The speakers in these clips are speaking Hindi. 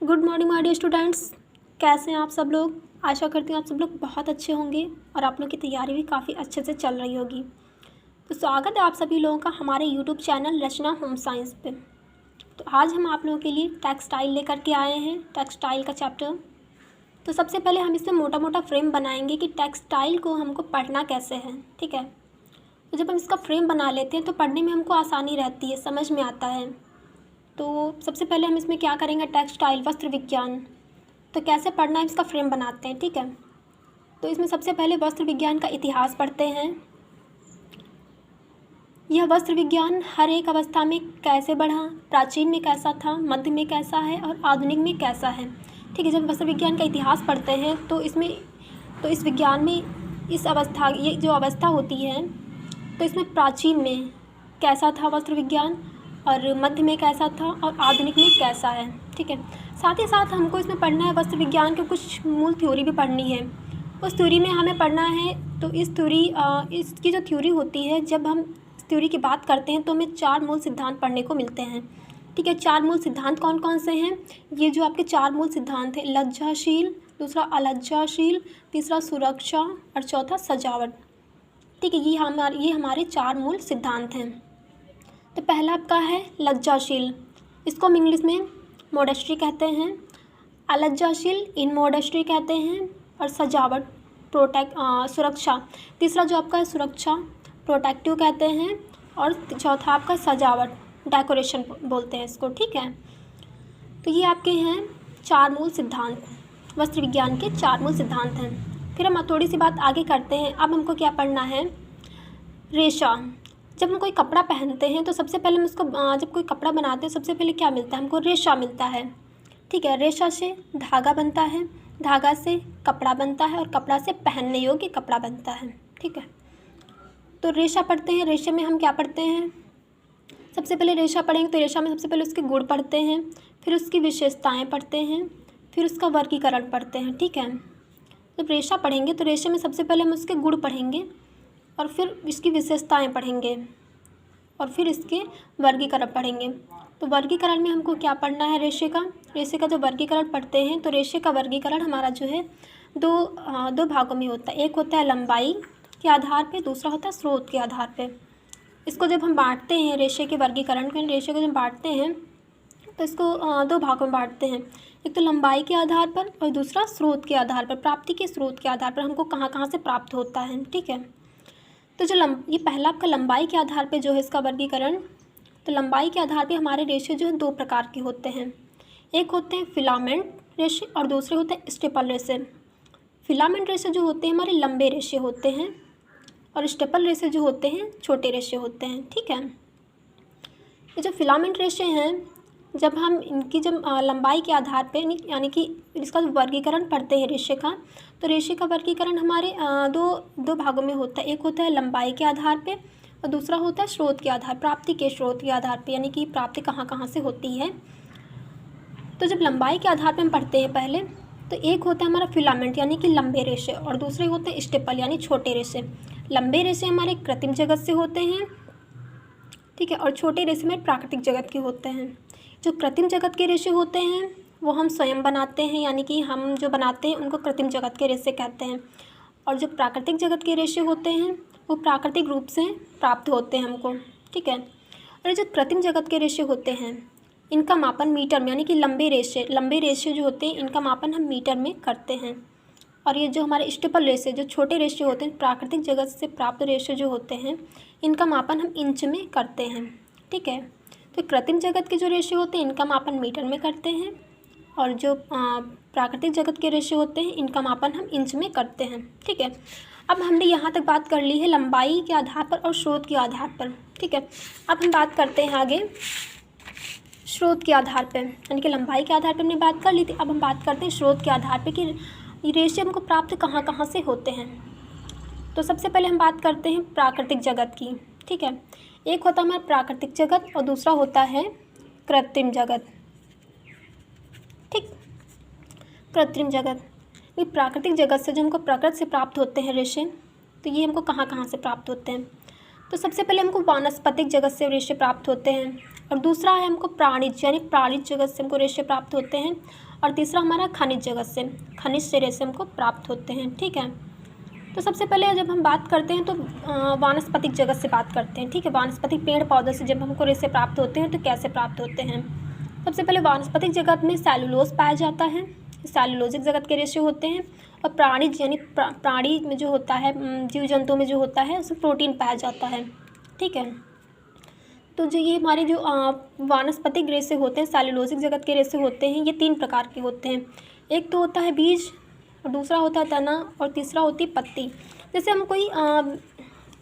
Good morning my dear students. कैसे हैं आप सब लोग। आशा करती हूँ आप सब लोग बहुत अच्छे होंगे और आप लोग की तैयारी भी काफ़ी अच्छे से चल रही होगी। तो स्वागत है आप सभी लोगों का हमारे यूट्यूब चैनल रचना होम साइंस पे। तो आज हम आप लोगों के लिए टेक्सटाइल लेकर के आए हैं, टेक्सटाइल का चैप्टर। तो सबसे पहले हम इसमें मोटा मोटा फ्रेम बनाएंगे कि टेक्सटाइल को हमको पढ़ना कैसे है। ठीक है, तो जब हम इसका फ्रेम बना लेते हैं तो पढ़ने में हमको आसानी रहती है, समझ में आता है। तो सबसे पहले हम इसमें क्या करेंगे, टेक्सटाइल वस्त्र विज्ञान। तो कैसे पढ़ना है इसका फ्रेम बनाते हैं। ठीक है, तो इसमें सबसे पहले वस्त्र विज्ञान का इतिहास पढ़ते हैं। यह वस्त्र विज्ञान हर एक अवस्था में कैसे बढ़ा, प्राचीन में कैसा था, मध्य में कैसा है और आधुनिक में कैसा है। ठीक है, जब वस्त्र विज्ञान का इतिहास पढ़ते हैं तो इस विज्ञान में इस अवस्था, ये जो अवस्था होती है, तो इसमें प्राचीन में कैसा था वस्त्र विज्ञान और मध्य में कैसा था और आधुनिक में कैसा है। ठीक है, साथ ही साथ हमको इसमें पढ़ना है वस्त्र विज्ञान के कुछ मूल थ्योरी भी पढ़नी है। उस थ्योरी में हमें पढ़ना है, तो इसकी जो थ्योरी होती है, जब हम इस थ्योरी की बात करते हैं तो हमें 4 मूल सिद्धांत पढ़ने को मिलते हैं। ठीक है, 4 मूल सिद्धांत कौन कौन से हैं। ये जो आपके 4 मूल सिद्धांत हैं, लज्जाशील, दूसरा अलज्जाशील, तीसरा सुरक्षा और चौथा सजावट। ठीक है, ये हमारे 4 मूल सिद्धांत हैं। तो पहला आपका है लज्जाशील, इसको हम इंग्लिश में मॉडेस्टी कहते हैं, अलज्जाशील इनमॉडेस्टी कहते हैं और सजावट सुरक्षा, तीसरा जो आपका है सुरक्षा प्रोटेक्टिव कहते हैं और चौथा आपका सजावट डेकोरेशन बोलते हैं इसको। ठीक है, तो ये आपके हैं 4 मूल सिद्धांत, वस्त्र विज्ञान के 4 मूल सिद्धांत हैं। फिर हम थोड़ी सी बात आगे करते हैं। अब हमको क्या पढ़ना है, रेशा। जब हम कोई कपड़ा पहनते हैं तो सबसे पहले हम उसको जब कोई कपड़ा बनाते हैं सबसे पहले क्या मिलता है, हमको रेशा मिलता है। ठीक है, रेशा से धागा बनता है, धागा से कपड़ा बनता है और कपड़ा से पहनने योग्य कपड़ा बनता है। ठीक है, तो रेशा पढ़ते हैं। रेशे में हम क्या पढ़ते हैं, सबसे पहले रेशा पढ़ेंगे तो रेशा में सबसे पहले उसके गुण पढ़ते हैं, फिर उसकी विशेषताएँ पढ़ते हैं, फिर उसका वर्गीकरण पढ़ते हैं। ठीक है, जब रेशा पढ़ेंगे तो रेशे में सबसे पहले हम उसके गुण पढ़ेंगे और फिर इसकी विशेषताएं पढ़ेंगे और फिर इसके वर्गीकरण पढ़ेंगे। तो वर्गीकरण में हमको क्या पढ़ना है, रेशे का जो वर्गीकरण पढ़ते हैं तो रेशे का वर्गीकरण हमारा जो है दो भागों में होता है। एक होता है लंबाई के आधार पे, दूसरा होता है स्रोत के आधार पे। इसको जब हम बांटते हैं, रेशे के वर्गीकरण को, रेशे को जब बांटते हैं तो इसको 2 भागों में बांटते हैं। एक तो लंबाई के आधार पर और दूसरा स्रोत के आधार पर, प्राप्ति के स्रोत के आधार पर हमको कहाँ कहाँ से प्राप्त होता है। ठीक है, तो जो ये पहला आपका लंबाई के आधार पे जो है इसका वर्गीकरण, तो लंबाई के आधार पे हमारे रेशे जो है 2 प्रकार के होते हैं। एक होते हैं फिलामेंट रेशे और दूसरे होते हैं स्टेपल रेशे। फिलामेंट रेशे जो होते हैं हमारे लंबे रेशे होते हैं और स्टेपल रेशे जो होते हैं छोटे रेशे होते हैं। ठीक है, ये जो फिलामेंट रेशे हैं, जब हम इनकी लंबाई के आधार पे यानी कि इसका वर्गीकरण पढ़ते हैं रेशे का, तो रेशे का वर्गीकरण हमारे दो भागों में होता है। एक होता है लंबाई के आधार पे और दूसरा होता है स्रोत के आधार, प्राप्ति के स्रोत के आधार पे, यानी कि प्राप्ति कहाँ कहाँ से होती है। तो जब लंबाई के आधार पे हम पढ़ते हैं पहले, तो एक होता है हमारा फिलामेंट यानी कि लंबे रेशे और दूसरे होते हैं स्टेपल यानी छोटे रेशे। लंबे रेशे हमारे कृत्रिम जगत से होते हैं, ठीक है, और छोटे रेशे हमारे प्राकृतिक जगत के होते हैं। जो कृत्रिम जगत के रेशे होते हैं वो हम स्वयं बनाते हैं, यानी कि हम जो बनाते हैं उनको कृत्रिम जगत के रेशे कहते हैं। और जो प्राकृतिक जगत के रेशे होते हैं वो प्राकृतिक रूप से प्राप्त होते हैं हमको। ठीक है, और जो कृत्रिम जगत के रेशे होते हैं इनका मापन मीटर में, यानी कि लंबे रेशे जो होते हैं इनका मापन हम मीटर में करते हैं। और ये जो हमारे स्टेपल रेशे, जो छोटे रेशे होते हैं, प्राकृतिक जगत से प्राप्त रेशे जो होते हैं, इनका मापन हम इंच में करते हैं। ठीक है, तो कृत्रिम जगत के जो रेशे होते हैं इनका मापन मीटर में करते हैं और जो प्राकृतिक जगत के रेशे होते हैं इनका मापन हम इंच में करते हैं। ठीक है, अब हमने यहाँ तक बात कर ली है लंबाई के आधार पर और स्रोत के आधार पर। ठीक है, अब हम बात करते हैं आगे स्रोत के आधार पर, यानी कि लंबाई के आधार पर हमने बात कर ली थी, अब हम बात करते हैं स्रोत के आधार पर कि ये रेशे हमको प्राप्त कहाँ कहाँ से होते हैं। तो सबसे पहले हम बात करते हैं प्राकृतिक जगत की। ठीक है, एक होता है हमारा प्राकृतिक जगत और दूसरा होता है कृत्रिम जगत। ठीक, कृत्रिम जगत, ये प्राकृतिक जगत से जो हमको प्रकृति से प्राप्त होते हैं रेशे, तो ये हमको कहाँ कहाँ से प्राप्त होते हैं। तो सबसे पहले हमको वानस्पतिक जगत से रेशे प्राप्त होते हैं, और दूसरा है हमको प्राणिज यानी प्राणिज जगत से हमको रेशे प्राप्त होते हैं, और तीसरा हमारा खनिज जगत से, खनिज से रेशे हमको प्राप्त होते हैं। ठीक है, तो सबसे पहले जब हम बात करते हैं तो वानस्पतिक जगत से बात करते हैं। ठीक है, वानस्पतिक पेड़ पौधों से जब हमको रेशे प्राप्त होते हैं तो कैसे प्राप्त होते हैं। सबसे पहले वानस्पतिक जगत में सेलुलोज पाया जाता है, सेलुलोजिक जगत के रेशे होते हैं, और प्राणिज यानी प्राणी में जो होता है, जीव जंतु में जो होता है उसमें प्रोटीन पाया जाता है। ठीक है, तो जो ये हमारे जो वानस्पतिक रेशे होते हैं, सेलुलोजिक जगत के रेशे होते हैं, ये 3 प्रकार के होते हैं। एक तो होता है बीज, और दूसरा होता है तना, और तीसरा होती है पत्ती। जैसे हम कोई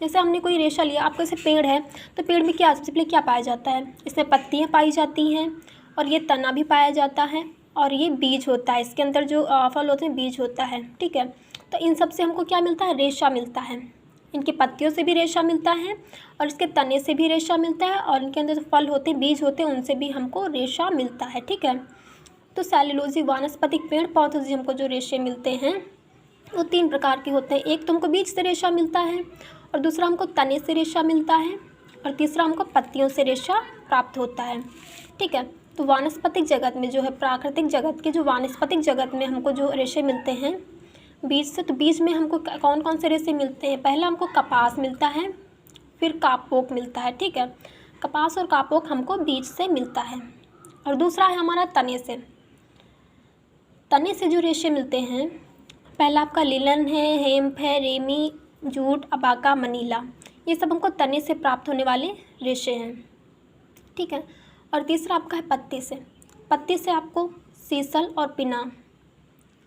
जैसे हमने कोई रेशा लिया, आपका जैसे पेड़ है तो पेड़ में क्या सबसे पहले क्या पाया जाता है, इसमें पत्तियाँ पाई जाती हैं, और ये तना भी पाया जाता है, और ये बीज होता है, इसके अंदर जो फल होते हैं बीज होता है। ठीक है, तो इन सब से हमको क्या मिलता है, रेशा मिलता है। इनकी पत्तियों से भी रेशा मिलता है, और इसके तने से भी रेशा मिलता है, और इनके अंदर जो फल होते हैं बीज होते हैं उनसे भी हमको रेशा मिलता है। ठीक है, तो सेलुलोजिक वानस्पतिक पेड़ पौधों से हमको जो रेशे मिलते हैं वो 3 प्रकार के होते हैं। एक तो हमको बीज से रेशा मिलता है, और दूसरा हमको तने से रेशा मिलता है, और तीसरा हमको पत्तियों से रेशा प्राप्त होता है। ठीक है, तो वानस्पतिक जगत में जो है, प्राकृतिक जगत के जो वानस्पतिक जगत में हमको जो रेशे मिलते हैं बीज से, तो बीज में हमको कौन कौन से रेशे मिलते हैं। पहला हमको कपास मिलता है, फिर कापोक मिलता है। ठीक है, कपास और कापोक हमको बीज से मिलता है, और दूसरा है हमारा तने से। तने से जो रेशे मिलते हैं, पहला आपका लिलन है, हेम्प है, रेमी, जूट, अबाका, मनीला, ये सब हमको तने से प्राप्त होने वाले रेशे हैं। ठीक है, और तीसरा आपका है पत्ती से। पत्ती से आपको सीसल और पिना,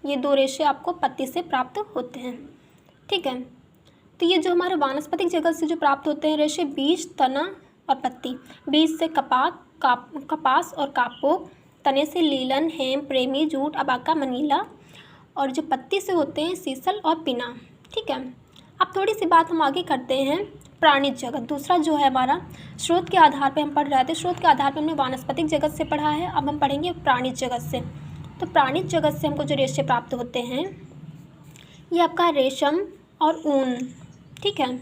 ये 2 रेशे आपको पत्ती से प्राप्त होते हैं। ठीक है, तो ये जो हमारे वानस्पतिक जगत से जो प्राप्त होते हैं रेशे, बीज, तना और पत्ती। बीज से कपास और कापोक, तने से linen, hemp, ramie, jute, abaca, manila, और जो पत्ती से होते हैं सीसल और पिना। ठीक है, अब थोड़ी सी बात हम आगे करते हैं प्राणिज जगत। दूसरा जो है हमारा, स्रोत के आधार पे हम पढ़ रहे थे, स्रोत के आधार पे हमने वानस्पतिक जगत से पढ़ा है, अब हम पढ़ेंगे प्राणिज जगत से। तो प्राणिज जगत से हमको जो रेशे प्राप्त होते हैं ये आपका रेशम और ऊन। ठीक है,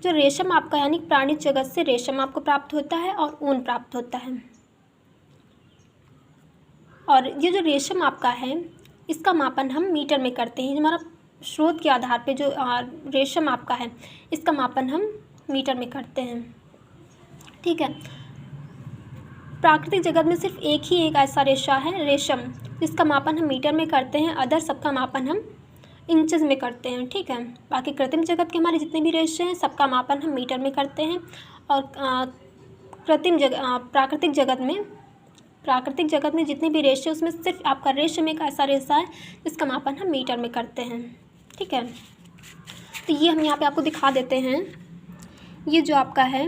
जो रेशम आपका यानी प्राणिज जगत से रेशम आपको प्राप्त होता है और ऊन प्राप्त होता है। और ये जो रेशम आपका है इसका मापन हम मीटर में करते हैं। हमारा स्रोत के आधार पे जो रेशम आपका है इसका मापन हम मीटर में करते हैं। ठीक है, प्राकृतिक जगत में सिर्फ एक ऐसा रेशा है रेशम, जिसका मापन हम मीटर में करते हैं, अदर सबका मापन हम इंचज़ में करते हैं। ठीक है, बाकी कृत्रिम जगत के हमारे जितने भी रेशे हैं सबका मापन हम मीटर में करते हैं, और प्राकृतिक जगत में जितने भी रेशे उसमें सिर्फ आपका रेशम एक ऐसा रेशा है जिसका मापन हम मीटर में करते हैं। ठीक है, तो ये हम यहाँ पे आपको दिखा देते हैं। ये जो आपका है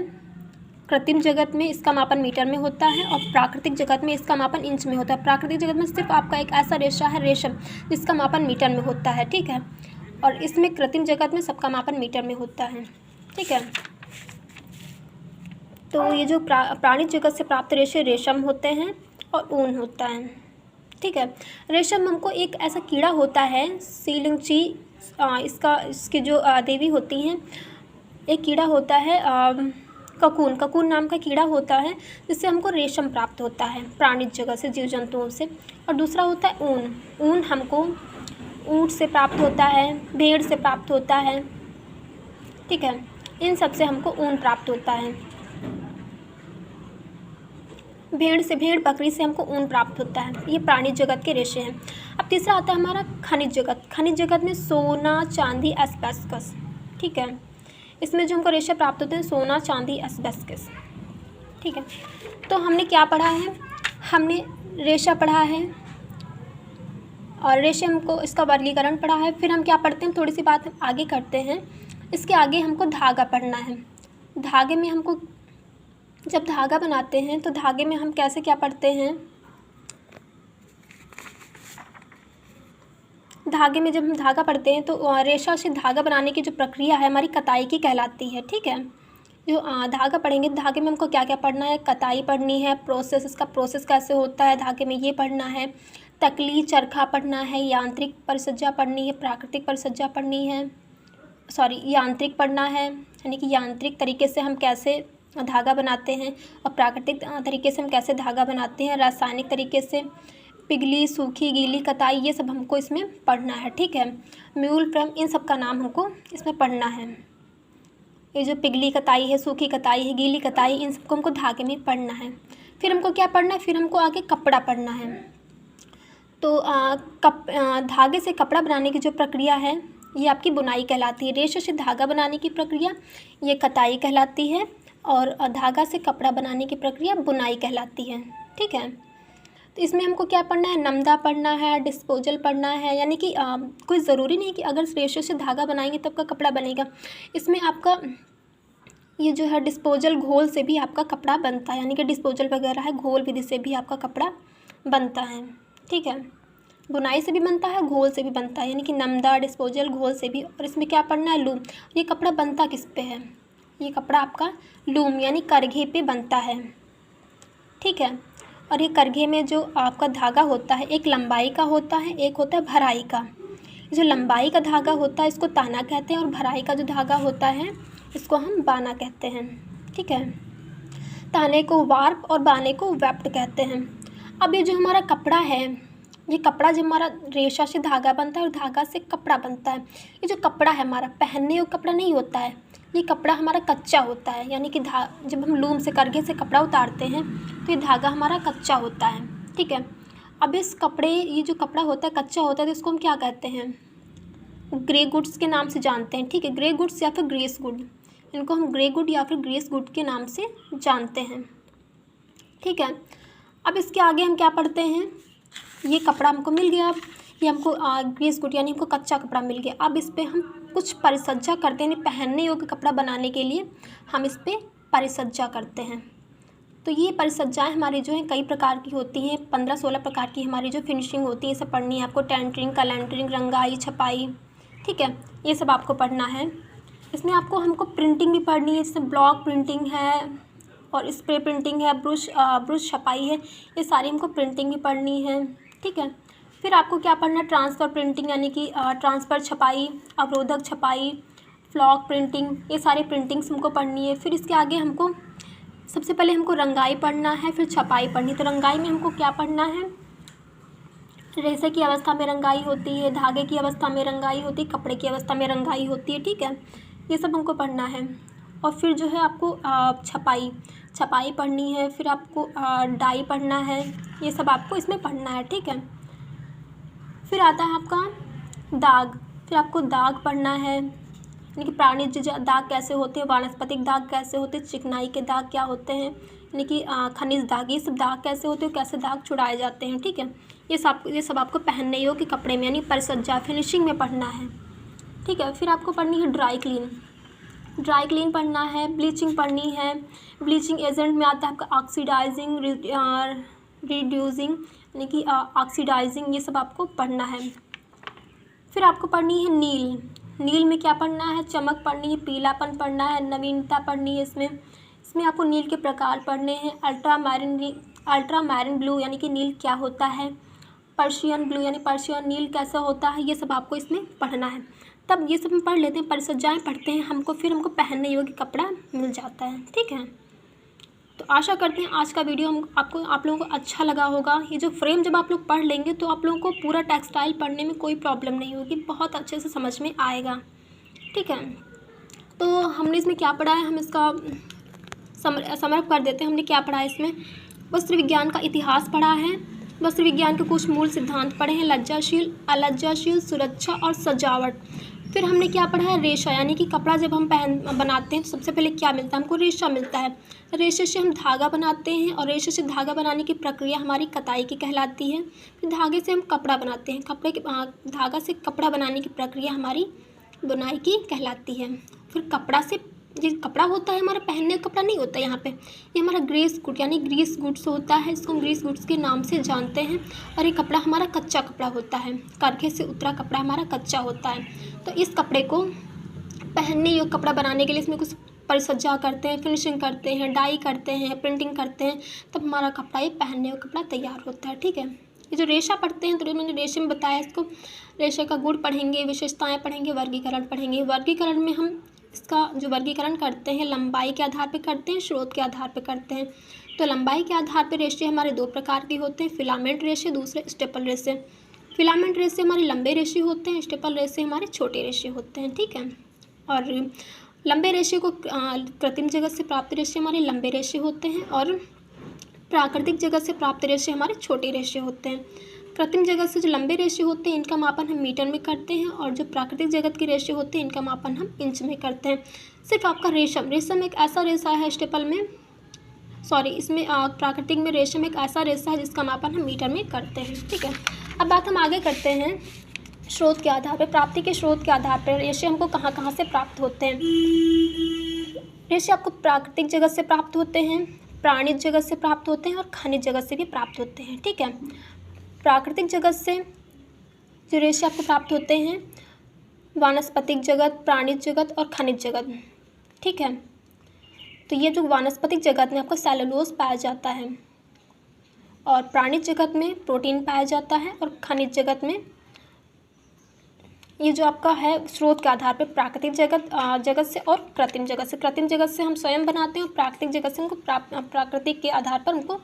कृत्रिम जगत में इसका मापन मीटर में होता है, और प्राकृतिक जगत में इसका मापन इंच में होता है। प्राकृतिक जगत में सिर्फ आपका एक ऐसा रेशा है रेशम जिसका मापन मीटर में होता है। ठीक है, और इसमें कृत्रिम जगत में सबका मापन मीटर में होता है। ठीक है, तो ये जो प्राणिज जगत से प्राप्त रेशे रेशम होते हैं और ऊन होता है। ठीक है, रेशम हमको एक ऐसा कीड़ा होता है सीलिंगची, इसकी जो देवी होती हैं, एक कीड़ा होता है ककून नाम का कीड़ा होता है, जिससे हमको रेशम प्राप्त होता है प्राणिज जगत से, जीव जंतुओं से। और दूसरा होता है ऊन हमको ऊँट से प्राप्त होता है, भेड़ से प्राप्त होता है। ठीक है, इन सब से हमको ऊन प्राप्त होता है। भेड़ बकरी से हमको ऊन प्राप्त होता है। ये प्राणिज जगत के रेशे हैं। अब तीसरा आता है हमारा खनिज जगत। खनिज जगत में सोना, चांदी, एस्बेस्टस। ठीक है, इसमें जो हमको रेशे प्राप्त होते हैं सोना, चांदी, एस्बेस्टस। ठीक है, तो हमने क्या पढ़ा है, हमने रेशा पढ़ा है, और रेशे हमको इसका वर्गीकरण पढ़ा है। फिर हम क्या पढ़ते हैं, थोड़ी सी बात हम आगे करते हैं। इसके आगे हमको धागा पढ़ना है। धागे में हमको जब धागा बनाते हैं तो धागे में हम कैसे क्या पढ़ते हैं, धागे में जब हम धागा पढ़ते हैं तो रेशा से धागा बनाने की जो प्रक्रिया है हमारी कताई की कहलाती है। ठीक है, जो धागा पढ़ेंगे धागे में हमको क्या क्या पढ़ना है, कताई पढ़नी है, प्रोसेस, इसका प्रोसेस कैसे होता है धागे में ये पढ़ना है, तकली, चरखा पढ़ना है, यांत्रिक परिसज्जा पढ़नी है, प्राकृतिक परिसज्जा पढ़नी है, यांत्रिक पढ़ना है, यानी कि यांत्रिक तरीके से हम कैसे धागा बनाते हैं, और प्राकृतिक तरीके से हम कैसे धागा बनाते हैं, रासायनिक तरीके से, पिघली, सूखी, गीली कताई, ये सब हमको इसमें पढ़ना है। ठीक है, म्यूल फ्रेम, इन सब का नाम हमको इसमें पढ़ना है। ये जो पिघली कताई है, सूखी कताई है, गीली कताई, इन सबको हमको धागे में पढ़ना है। फिर हमको क्या पढ़ना है, फिर हमको आगे कपड़ा पढ़ना है। तो धागे से कपड़ा बनाने की जो प्रक्रिया है ये आपकी बुनाई कहलाती है। रेशे से धागा बनाने की प्रक्रिया ये कताई कहलाती है, और धागा से कपड़ा बनाने की प्रक्रिया बुनाई कहलाती है। ठीक है, तो इसमें हमको क्या पढ़ना है, नमदा पढ़ना है, डिस्पोजल पढ़ना है, यानी कि कोई ज़रूरी नहीं कि अगर रेशे से धागा बनाएंगे तब का कपड़ा बनेगा। इसमें आपका ये जो है डिस्पोजल घोल से भी आपका कपड़ा बनता है, यानी कि डिस्पोजल वगैरह है, घोल विधि से भी आपका कपड़ा बनता है। ठीक है, बुनाई से भी बनता है, घोल से भी बनता है, यानी कि नमदा, डिस्पोजल, घोल से भी। और इसमें क्या पढ़ना है, लूम। ये कपड़ा बनता किस पे है, ये कपड़ा आपका लूम यानी करघे पे बनता है। ठीक है, और ये करघे में जो आपका धागा होता है एक लंबाई का होता है, एक होता है भराई का। जो लंबाई का धागा होता है इसको ताना कहते हैं, और भराई का जो धागा होता है इसको हम बाना कहते हैं। ठीक है, ताने को वार्प और बाने को वेप्ट कहते हैं। अब ये जो हमारा कपड़ा है, ये कपड़ा जो हमारा रेशा से धागा बनता है और धागा से कपड़ा बनता है। ये जो कपड़ा है हमारा पहनने योग्य कपड़ा नहीं होता है, ये कपड़ा हमारा कच्चा होता है, यानी कि जब हम लूम से करघे से कपड़ा उतारते हैं तो ये धागा हमारा कच्चा होता है। ठीक है, अब इस कपड़े, ये जो कपड़ा होता है कच्चा होता है तो इसको हम क्या कहते हैं, ग्रे गुड्स के नाम से जानते हैं। ठीक है, ग्रे गुड्स या फिर ग्रीस गुड, इनको हम ग्रे गुड या फिर ग्रीस गुड के नाम से जानते हैं। ठीक है, अब इसके आगे हम क्या पढ़ते हैं, ये कपड़ा हमको मिल गया, अब ये हमको ग्रीस गुड यानी हमको कच्चा कपड़ा मिल गया। अब इस पर हम कुछ परिसज्जा करते हैं, पहनने योग्य कपड़ा बनाने के लिए हम इस पर परिसज्जा करते हैं। तो ये परिसज्जाएँ हमारी जो हैं कई प्रकार की होती हैं, 15-16 प्रकार की हमारी जो फिनिशिंग होती है, ये सब पढ़नी है आपको। टेंटरिंग, कलंटरिंग, रंगाई, छपाई, ठीक है, ये सब आपको पढ़ना है। इसमें हमको प्रिंटिंग भी पढ़नी है, जैसे ब्लॉक प्रिंटिंग है और स्प्रे प्रिंटिंग है, ब्रुश छपाई है, ये सारी हमको प्रिंटिंग भी पढ़नी है। ठीक है, फिर आपको क्या पढ़ना है, ट्रांसफ़र प्रिंटिंग, यानी कि ट्रांसफ़र छपाई, अवरोधक छपाई, फ्लॉक प्रिंटिंग, ये सारी प्रिंटिंग्स हमको पढ़नी है। फिर इसके आगे हमको सबसे पहले हमको रंगाई पढ़ना है, फिर छपाई पढ़नी। तो रंगाई में हमको क्या पढ़ना है, रेशे की अवस्था में रंगाई होती है, धागे की अवस्था में रंगाई होती है, कपड़े की अवस्था में रंगाई होती है। ठीक है, ये सब हमको पढ़ना है। और फिर जो है आपको छपाई पढ़नी है, फिर आपको डाई पढ़ना है, ये सब आपको इसमें पढ़ना है। ठीक है, फिर आता है आपका दाग, फिर आपको दाग पढ़ना है, यानी कि प्राणिज दाग कैसे होते हैं, वानस्पतिक दाग कैसे होते हैं, चिकनाई के दाग क्या होते हैं, यानी कि खनिज दाग, ये सब दाग कैसे होते हैं, कैसे दाग छुड़ाए जाते हैं। ठीक है, ये सब आपको पहनने योग्य कपड़े में यानी परिसज्जा फिनिशिंग में पढ़ना है। ठीक है, फिर आपको पढ़नी है ड्राई क्लीन पढ़ना है, ब्लीचिंग पढ़नी है। ब्लीचिंग एजेंट में आता है आपका ऑक्सीडाइजिंग, रिड्यूसिंग, यानी कि ऑक्सीडाइजिंग, ये सब आपको पढ़ना है। फिर आपको पढ़नी है नील में क्या पढ़ना है, चमक पढ़नी है, पीलापन पढ़ना है, नवीनता पढ़नी है। इसमें आपको नील के प्रकार पढ़ने हैं। अल्ट्रामैरिन ब्लू यानी कि नील क्या होता है, पर्शियन ब्लू यानी पर्शियन नील कैसा होता है, ये सब आपको इसमें पढ़ना है। तब ये सब हम पढ़ लेते हैं, परिसज्जाएँ पढ़ते हैं, फिर हमको पहनने योग्य कपड़ा मिल जाता है। ठीक है, तो आशा करते हैं आज का वीडियो आप लोगों को अच्छा लगा होगा। ये जो फ्रेम जब आप लोग पढ़ लेंगे तो आप लोगों को पूरा टेक्सटाइल पढ़ने में कोई प्रॉब्लम नहीं होगी, बहुत अच्छे से समझ में आएगा। ठीक है, तो हमने इसमें क्या पढ़ा है, हम इसका समर कर देते हैं। हमने क्या पढ़ा है इसमें, वस्त्र विज्ञान का इतिहास पढ़ा है, वस्त्र विज्ञान के कुछ मूल सिद्धांत पढ़े हैं, लज्जाशील, अलज्जाशील, सुरक्षा और सजावट। फिर हमने क्या पढ़ा है, रेशा, यानी कि कपड़ा जब हम बनाते हैं तो सबसे पहले क्या मिलता है हमको, रेशा मिलता है। रेशे से हम धागा बनाते हैं और रेशे से धागा बनाने की प्रक्रिया हमारी कताई की कहलाती है। फिर धागे से हम कपड़ा बनाते हैं, धागा से कपड़ा बनाने की प्रक्रिया हमारी बुनाई की कहलाती है। फिर कपड़ा से जो कपड़ा होता है हमारा पहनने का कपड़ा नहीं होता, यहाँ पे ये हमारा ग्रीस गुड यानी ग्रीस गुड्स होता है, इसको हम ग्रीस गुड्स के नाम से जानते हैं। और ये कपड़ा हमारा कच्चा कपड़ा होता है, करघे से उतरा कपड़ा हमारा कच्चा होता है। तो इस कपड़े को पहनने योग्य कपड़ा बनाने के लिए इसमें कुछ परिसज्जा करते हैं, फिनिशिंग करते हैं, डाई करते हैं, प्रिंटिंग करते हैं, तब हमारा कपड़ा ये पहनने योग्य कपड़ा तैयार होता है। ठीक है, ये जो रेशा पढ़ते हैं तो मैंने रेशे में बताया इसको, रेशे का गुण पढ़ेंगे, विशेषताएं पढ़ेंगे, वर्गीकरण पढ़ेंगे। वर्गीकरण में हम इसका जो वर्गीकरण करते हैं लंबाई के आधार पे करते हैं, स्रोत के आधार पे करते हैं। तो लंबाई के आधार पे रेशे हमारे दो प्रकार के होते हैं, फिलामेंट रेशे, दूसरे स्टेपल रेशे। फिलामेंट रेशे हमारे लंबे रेशे होते हैं, स्टेपल रेशे हमारे छोटे रेशे होते हैं, ठीक है। और लंबे रेशे को कृत्रिम जगत से प्राप्त रेशे हमारे लंबे रेशे होते हैं और प्राकृतिक जगत से प्राप्त रेशे हमारे छोटे रेशे होते हैं। कृत्रिम जगत से जो लंबे रेशे होते हैं इनका मापन हम मीटर में करते हैं और जो प्राकृतिक जगत के रेशे होते हैं इनका मापन हम इंच में करते हैं। सिर्फ आपका रेशम एक ऐसा रेशा है स्टेपल में, इसमें प्राकृतिक में रेशम एक ऐसा रेशा है जिसका मापन हम मीटर में करते हैं, ठीक है। अब बात हम आगे करते हैं स्रोत के आधार पर, प्राप्ति के स्रोत के आधार पर रेशे हमको कहाँ कहाँ से प्राप्त होते हैं। रेशे आपको प्राकृतिक जगत से प्राप्त होते हैं, प्राणिज जगत से प्राप्त होते हैं और खनिज जगत से भी प्राप्त होते हैं, ठीक है। प्राकृतिक जगत से जो रेशे आपको प्राप्त होते हैं वानस्पतिक जगत, प्राणिज जगत और खनिज जगत, ठीक है। तो ये जो वानस्पतिक जगत में आपको सेलुलोज पाया जाता है और प्राणिज जगत में प्रोटीन पाया जाता है और खनिज जगत में ये जो आपका है स्रोत के आधार पर प्राकृतिक जगत से और कृत्रिम जगत से हम स्वयं बनाते हैं और प्राकृतिक जगत से उनको प्राकृतिक के आधार पर उनको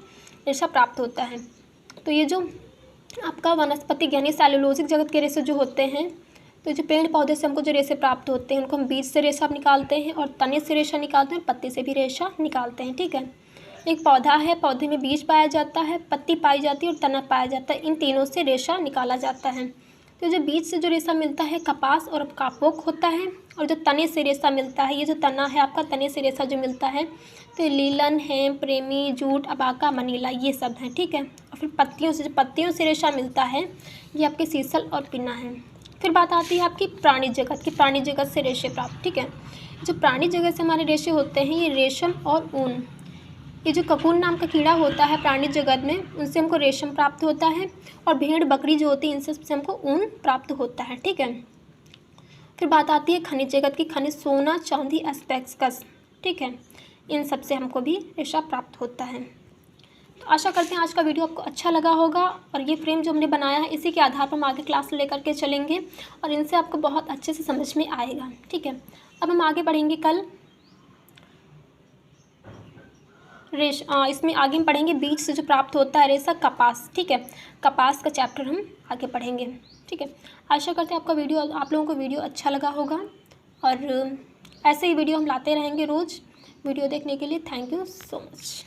रेशा प्राप्त होता है। तो ये जो आपका वनस्पतिक यानी सेलुलोजिक जगत के रेशे जो होते हैं, तो जो पेड़ पौधे से हमको जो रेशे प्राप्त होते हैं उनको हम बीज से रेशा निकालते हैं और तने से रेशा निकालते हैं और पत्ती से भी रेशा निकालते हैं, ठीक है। एक पौधा है, पौधे में बीज पाया जाता है, पत्ती पाई जाती है और तना पाया जाता है, इन तीनों से रेशा निकाला जाता है। तो जो बीज से जो रेशा मिलता है कपास और कापोक होता है और जो तने से रेशा मिलता है, ये जो तना है आपका तने से रेशा जो मिलता है तो लीलन है, प्रेमी, जूट, अबाका, मनीला, ये सब हैं, ठीक है। और फिर पत्तियों से रेशा मिलता है ये आपके सीसल और पिन्ना है। फिर बात आती है आपकी प्राणी जगत की, प्राणी जगत से रेशे प्राप्त, ठीक है। जो प्राणी जगत से हमारे रेशे होते हैं ये रेशम और ऊन, ये जो ककून नाम का कीड़ा होता है प्राणी जगत में उनसे हमको रेशम प्राप्त होता है और भेड़ बकरी जो होती है इनसे हमको ऊन प्राप्त होता है, ठीक है। फिर बात आती है खनिज जगत की, खनिज सोना, चांदी, एस्बेस्टस, ठीक है, इन सब से हमको भी रेशा प्राप्त होता है। तो आशा करते हैं आज का वीडियो आपको अच्छा लगा होगा और ये फ्रेम जो हमने बनाया है इसी के आधार पर हम आगे क्लास लेकर के चलेंगे और इनसे आपको बहुत अच्छे से समझ में आएगा, ठीक है। अब हम आगे बढ़ेंगे कल इसमें आगे हम पढ़ेंगे बीज से जो प्राप्त होता है रेशा कपास, ठीक है। कपास का चैप्टर हम आगे पढ़ेंगे, ठीक है। आशा करते हैं आप लोगों को वीडियो अच्छा लगा होगा और ऐसे ही वीडियो हम लाते रहेंगे रोज़। वीडियो देखने के लिए थैंक यू सो मच।